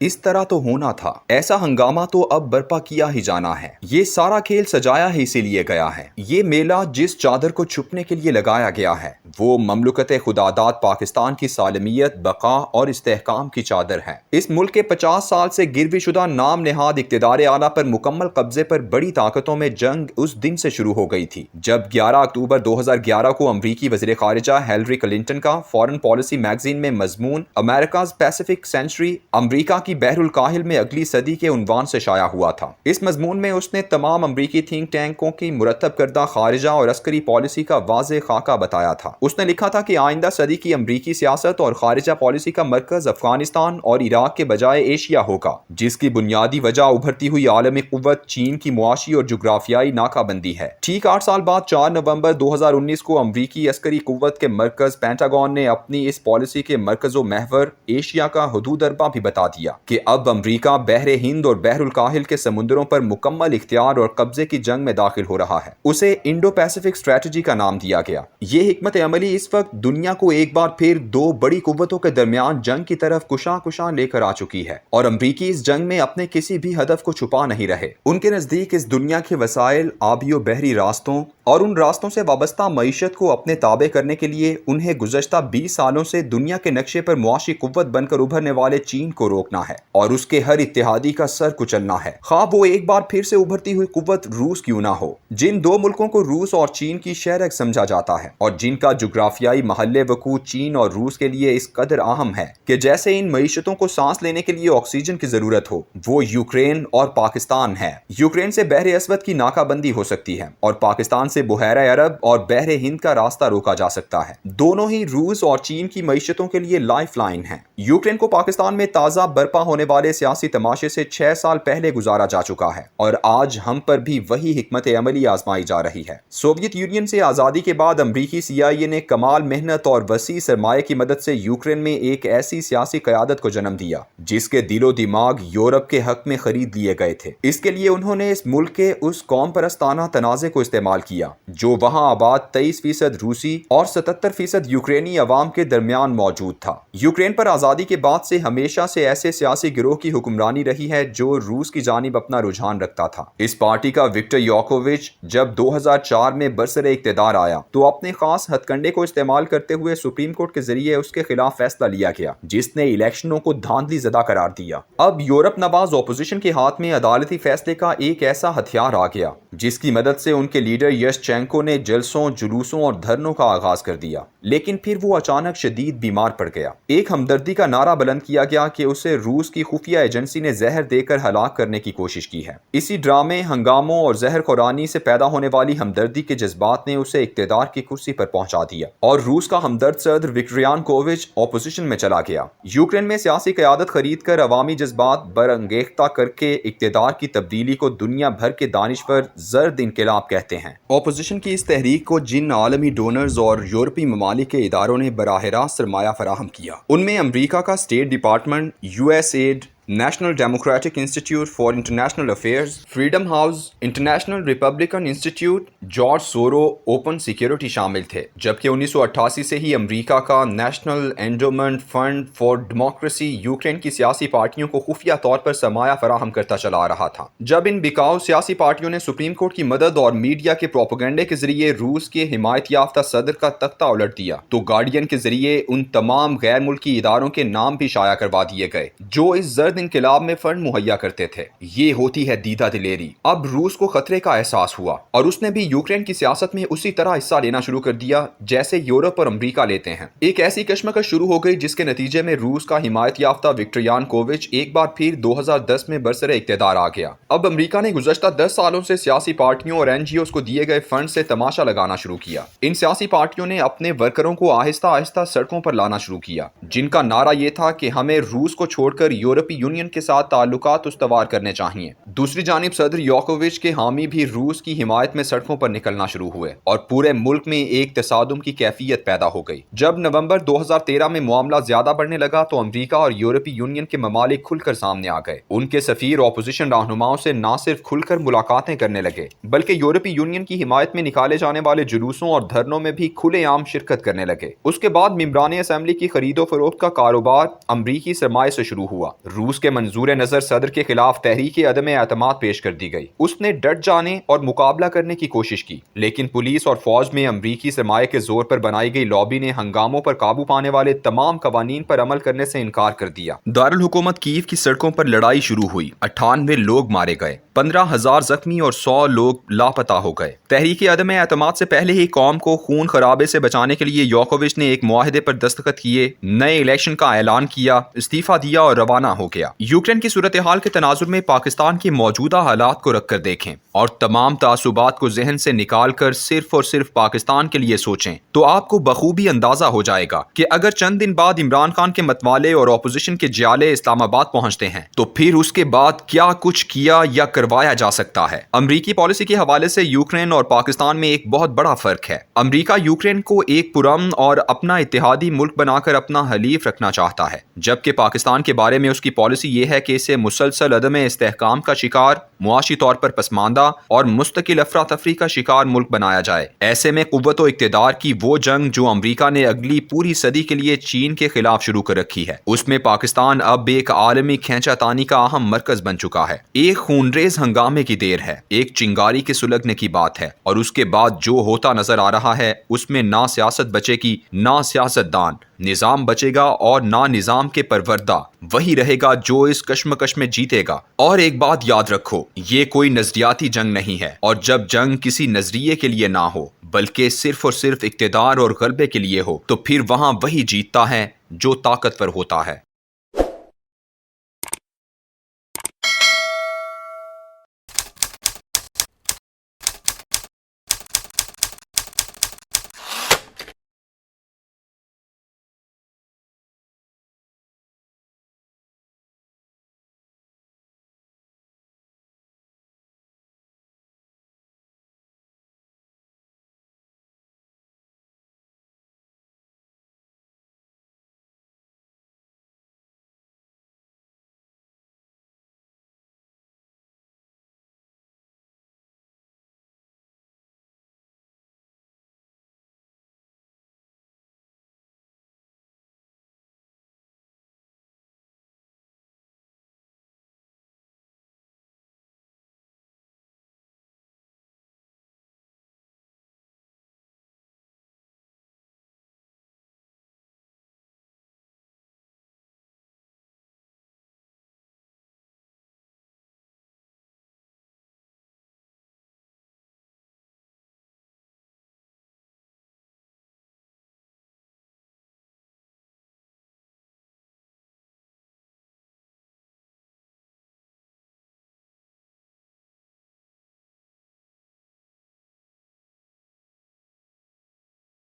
اس طرح تو ہونا تھا، ایسا ہنگامہ تو اب برپا کیا ہی جانا ہے، یہ سارا کھیل سجایا ہی اسی لیے گیا ہے۔ یہ میلہ جس چادر کو چھپنے کے لیے لگایا گیا ہے وہ مملکت خداداد پاکستان کی سالمیت، بقا اور استحکام کی چادر ہے۔ اس ملک کے 50 سال سے گروی شدہ نام نہاد اقتدار اعلیٰ پر مکمل قبضے پر بڑی طاقتوں میں جنگ اس دن سے شروع ہو گئی تھی جب 11 اکتوبر 2011 کو امریکی وزیر خارجہ ہیلری کلنٹن کا فارن پالیسی میگزین میں مضمون امریکاز پیسیفک سینچری، امریکہ کی بحر الکاہل میں اگلی صدی کے عنوان سے شائع ہوا تھا۔ اس مضمون میں اس نے تمام امریکی تھنک ٹینکوں کی مرتب کردہ خارجہ اور عسکری پالیسی کا واضح خاکہ بتایا تھا۔ اس نے لکھا تھا کہ آئندہ صدی کی امریکی سیاست اور خارجہ پالیسی کا مرکز افغانستان اور عراق کے بجائے ایشیا ہوگا، جس کی بنیادی وجہ ابھرتی ہوئی عالمی قوت چین کی معاشی اور جغرافیائی ناکہ بندی ہے۔ ٹھیک 8 سال بعد 4 نومبر 2019 کو امریکی عسکری قوت کے مرکز پینٹاگون نے اپنی اس پالیسی کے مرکز و محور ایشیا کا حدود اربع بھی بتا دیا کہ اب امریکہ بحر ہند اور بحر الکاہل کے سمندروں پر مکمل اختیار اور قبضے کی جنگ میں داخل ہو رہا ہے۔ اسے انڈو پیسیفک اسٹریٹجی کا نام دیا گیا۔ یہ حکمت عملی اس وقت دنیا کو ایک بار پھر دو بڑی قوتوں کے درمیان جنگ کی طرف کشاں لے کر آ چکی ہے، اور امریکی اس جنگ میں اپنے کسی بھی ہدف کو چھپا نہیں رہے۔ ان کے نزدیک اس دنیا کے وسائل، آبی و بحری راستوں اور ان راستوں سے وابستہ معیشت کو اپنے تابع کرنے کے لیے انہیں گزشتہ 20 سالوں سے دنیا کے نقشے پر معاشی قوت بن کر ابھرنے والے چین کو روکنا ہے اور اس کے ہر اتحادی کا سر کچلنا ہے، خواہ وہ ایک بار پھر سے ابھرتی ہوئی قوت روس کیوں نہ ہو۔ جن دو ملکوں کو روس اور چین کی شہرک سمجھا جاتا ہے اور جن کا جغرافیائی محل وقوع چین اور روس کے لیے اس قدر اہم ہے کہ جیسے ان معیشتوں کو سانس لینے کے لیے آکسیجن کی ضرورت ہو، وہ یوکرین اور پاکستان ہے۔ یوکرین سے بحر اسود کی ناکہ بندی ہو سکتی ہے اور پاکستان سے بحیرہ عرب اور بحر ہند کا راستہ روکا جا سکتا ہے۔ دونوں ہی روس اور چین کی معیشتوں کے لیے لائف لائن ہیں۔ یوکرین کو پاکستان میں تازہ برپا ہونے والے سیاسی تماشے سے 6 سال پہلے گزارا جا چکا ہے اور آج ہم پر بھی وہی حکمت عملی آزمائی جا رہی ہے۔ سوویت یونین سے آزادی کے بعد امریکی CIA نے کمال محنت اور وسیع سرمایہ کی مدد سے یوکرین میں ایک ایسی سیاسی قیادت کو جنم دیا جس کے دل و دماغ یورپ کے حق میں خرید لیے گئے تھے۔ اس کے لیے انہوں نے اس ملک کے اس قوم پرستانہ تنازع کو استعمال کیا جو وہاں آباد 23% روسی اور 77% یوکرینی عوام کے درمیان موجود تھا۔ یوکرین پر آزادی کے بعد سے ہمیشہ سے ایسے سیاسی گروہ کی حکمرانی رہی ہے جو روس کی جانب اپنا رجحان رکھتا تھا۔ اس پارٹی کا وکٹر یاکووچ جب 2004 میں برسر اقتدار آیا تو اپنے خاص ہتھ کنڈے کو استعمال کرتے ہوئے سپریم کورٹ کے ذریعے اس کے خلاف فیصلہ لیا گیا جس نے الیکشنوں کو دھاندلی زدہ قرار دیا۔ اب یورپ نواز اپوزیشن کے ہاتھ میں عدالتی فیصلے کا ایک ایسا ہتھیار آ گیا جس کی مدد سے ان کے لیڈر یشچینکو نے جلسوں، جلوسوں اور دھرنوں کا آغاز کر دیا، لیکن پھر وہ اچانک شدید بیمار پڑ گیا۔ ایک ہمدردی کا نعرہ بلند کیا گیا کہ اسے روس کی خفیہ ایجنسی نے زہر دے کر ہلاک کرنے کی کوشش کی ہے۔ اسی ڈرامے، ہنگاموں اور زہر خورانی سے پیدا ہونے والی ہمدردی کے جذبات نے اسے اقتدار کی کرسی پر پہنچا دیا اور روس کا ہمدرد صدر وکٹر یانوکووچ اپوزیشن میں چلا گیا۔ یوکرین میں سیاسی قیادت خرید کر عوامی جذبات برانگیختہ کر کے اقتدار کی تبدیلی کو دنیا بھر کے دانشور زرد انقلاب کہتے ہیں۔ اپوزیشن کی اس تحریک کو جن عالمی ڈونرز اور یورپی ممالک کے اداروں نے براہ راست سرمایہ فراہم کیا ان میں امریکہ کا state department, USAID، national democratic institute for international affairs, freedom house, international republican institute, George Soros, open security شامل تھے، جبکہ 1988 سے ہی امریکہ کا national endowment fund for democracy Ukraine کی سیاسی پارٹیوں کو خفیہ طور پر سرمایہ فراہم کرتا چلا آ رہا تھا۔ جب ان بکاؤ سیاسی پارٹیوں نے سپریم کورٹ کی مدد اور میڈیا کے پروپیگنڈے کے ذریعے روس کے حمایت یافتہ صدر کا تختہ الٹ دیا تو گارڈین کے ذریعے ان تمام غیر ملکی اداروں کے نام بھی شائع کروا دیے گئے جو اس زرد انقلاب میں فنڈ مہیا کرتے تھے۔ یہ ہوتی ہے دیدہ دلیری۔ اب روس کو خطرے کا احساس ہوا اور اس نے بھی یوکرین کی سیاست میں اسی طرح حصہ لینا شروع کر دیا جیسے یورپ اور امریکہ لیتے ہیں۔ ایک ایسی کشمکش شروع ہو گئی جس کے نتیجے میں روس کا حمایت یافتہ وکٹر یانوکووچ ایک بار پھر 2010 میں برسر اقتدار آ گیا۔ اب امریکہ نے گزشتہ 10 سالوں سے سیاسی پارٹیوں اور NGOs کو دیے گئے فنڈ سے تماشا لگانا شروع کیا۔ ان سیاسی پارٹیوں نے اپنے ورکروں کو آہستہ آہستہ سڑکوں پر لانا شروع کیا جن کا نعرہ یہ تھا کہ ہمیں روس کو چھوڑ کر یورپی یونین کے ساتھ تعلقات استوار کرنے چاہیے۔ دوسری جانب صدر یاکووچ کے حامی بھی روس کی حمایت میں سڑکوں پر نکلنا شروع ہوئے اور پورے ملک میں ایک تصادم کی کیفیت پیدا ہو گئی۔ جب نومبر 2013 میں معاملہ زیادہ بڑھنے لگا تو امریکہ اور یورپی یونین کے ممالک کھل کر سامنے آ گئے۔ ان کے سفیر اپوزیشن رہنماؤں سے نہ صرف کھل کر ملاقاتیں کرنے لگے بلکہ یورپی یونین کی حمایت میں نکالے جانے والے جلوسوں اور دھرنوں میں بھی کھلے عام شرکت کرنے لگے۔ اس کے بعد ممبران اسمبلی کی خرید و فروخت کا کاروبار امریکی سرمایہ سے شروع ہوا۔ روس روس کے منظور نظر صدر کے خلاف تحریک عدم اعتماد پیش کر دی گئی۔ اس نے ڈٹ جانے اور مقابلہ کرنے کی کوشش کی، لیکن پولیس اور فوج میں امریکی سرمایہ کے زور پر بنائی گئی لابی نے ہنگاموں پر قابو پانے والے تمام قوانین پر عمل کرنے سے انکار کر دیا۔ دارالحکومت کیف کی سڑکوں پر لڑائی شروع ہوئی، 98 لوگ مارے گئے، 15,000 زخمی اور 100 لوگ لاپتہ ہو گئے۔ تحریک عدم اعتماد سے پہلے ہی قوم کو خون خرابے سے بچانے کے لیے یوکووچ نے ایک معاہدے پر دستخط کیے، نئے الیکشن کا اعلان کیا، استعفیٰ دیا اور روانہ ہو گیا۔ یوکرین کی صورتحال کے تناظر میں پاکستان کے موجودہ حالات کو رکھ کر دیکھیں اور تمام تعصبات کو ذہن سے نکال کر صرف اور صرف پاکستان کے لیے سوچیں تو آپ کو بخوبی اندازہ ہو جائے گا کہ اگر چند دن بعد عمران خان کے متوالے اور اپوزیشن کے جیالے اسلام آباد پہنچتے ہیں تو پھر اس کے بعد کیا کچھ کیا یا کروایا جا سکتا ہے۔ امریکی پالیسی کے حوالے سے یوکرین اور پاکستان میں ایک بہت بڑا فرق ہے۔ امریکہ یوکرین کو ایک پرامن اور اپنا اتحادی ملک بنا کر اپنا حلیف رکھنا چاہتا ہے، جبکہ پاکستان کے بارے میں اس کی پالیسی یہ ہے کہ اسے مسلسل عدم استحکام کا شکار، معاشی طور پر پسماندہ اور مستقل افراتفری کا شکار ملک بنایا جائے۔ ایسے میں قوت و اقتدار کی وہ جنگ جو امریکہ نے اگلی پوری صدی کے لیے چین کے خلاف شروع کر رکھی ہے، اس میں پاکستان اب ایک عالمی کھینچا تانی کا اہم مرکز بن چکا ہے۔ ایک خونریز ہنگامے کی دیر ہے، ایک چنگاری کے سلگنے کی بات ہے، اور اس کے بعد جو ہوتا نظر آ رہا ہے اس میں نہ سیاست بچے گی، نہ سیاست دان، نظام بچے گا اور نہ نظام کے پروردہ وہی رہے گا جو اس کشمکش میں جیتے گا۔ اور ایک بات یاد رکھو، یہ کوئی نظریاتی جنگ نہیں ہے، اور جب جنگ کسی نظریے کے لیے نہ ہو بلکہ صرف اور صرف اقتدار اور غلبے کے لیے ہو تو پھر وہاں وہی جیتتا ہے جو طاقتور ہوتا ہے۔